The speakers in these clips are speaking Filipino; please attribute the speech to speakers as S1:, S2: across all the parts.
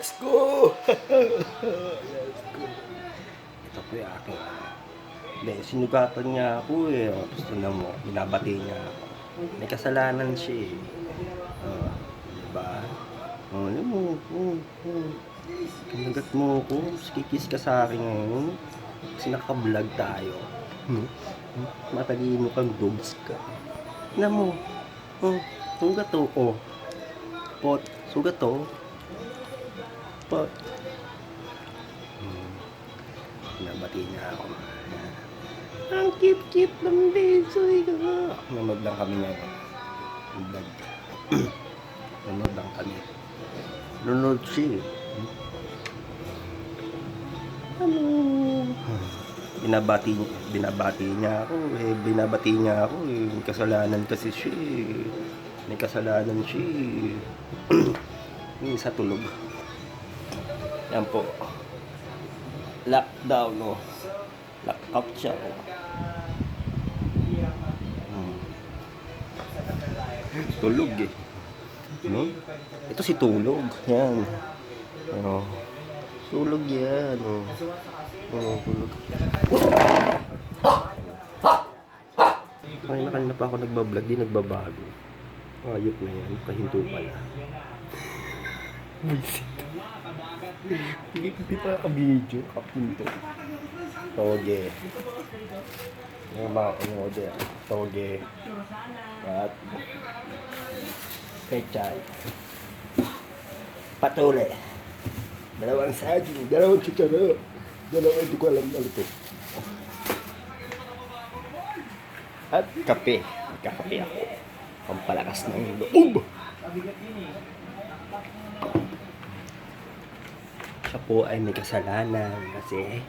S1: Let's go! Let's go. Ito po yung aking Hindi, sinugatan niya ako eh. Gusto na mo, binabati niya ako. May kasalanan siya eh. Diba? Alam mo, kinagat mo ako. Kikis ka sa akin ngayon. Kasi naka-vlog tayo. Matalino kang dogs ka. Alam mo, sugat to. Pot, sugat to. Pot. Nabati niya ako. Ang cute-cute ng besoy ka. Nanood lang kami ngayon. Vlog. Nanood lang kami. Nanood siya. Ano? Binabati niya ako. Binabati niya ako. May kasalanan kasi siya. May kasalanan siya. Yung sa tulog. Yan po. Lockdown, no? Lockout siya, oh. Tulog, eh. No? Ito si Tulog. Yan. Oh. Tulog yan, oh. Tulog. Kanina pa ako nagbablog, di nagbabago. Ayop na yan. Kahinto pala. Hindi pa ka-video. Kapunto. Toge. Yung mga order. Toge. At pechay. Patule. Dalawang saging. Dalawang chicharo. Dalawang hindi ko alam na ito. At kape. Kape ako. Pampalakas ng loob. Siya po ay may kasalanan kasi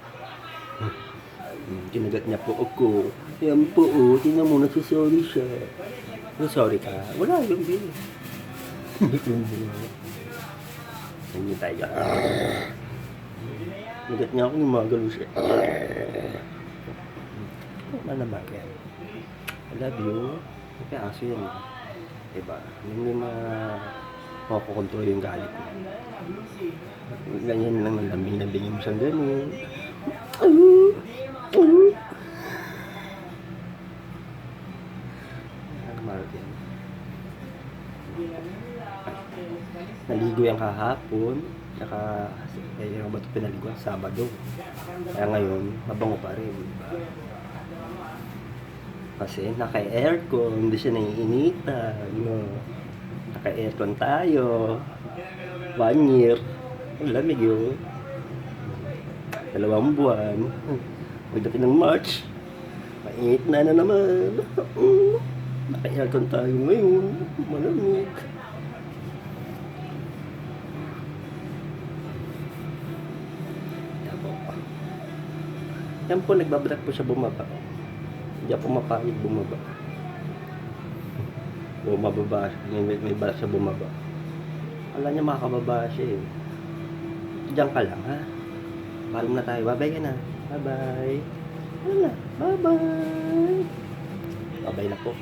S1: kinagat niya po ako. Yan po, tingnan mo, nagsisorry siya. Sorry ka? Wala yung bin. Hindi tayo. Kinagat niya ako, gumagalo siya. Ano naman yan? I love you. Kaya aso yan. Diba? Hindi mapakontrol yung galit mo. Ganyan lang ang lambing-lambing mo siyang gano'n. Naligo yung kahapon. Tsaka, yung ba't pinaligo? Sabado. Kaya ngayon, mabango pa rin. Kasi naka-aircon, hindi siya naiinitan. Naka-aircon tayo. 1 year. Ang lamig yun. 2 buwan. Pagdating ng March, mainit na naman. Naka-aircon tayo ngayon. Malamig. Yan po, nagbablog po siya bumaba. Hindi ako mapahig bumaba. Bumababa. May balak siya bumaba. Alam niya makakababa siya eh. Diyan ka lang ha. Paalam na tayo. Bye-bye ka na. Bye-bye. Ano na? Bye-bye. Bye-bye na po.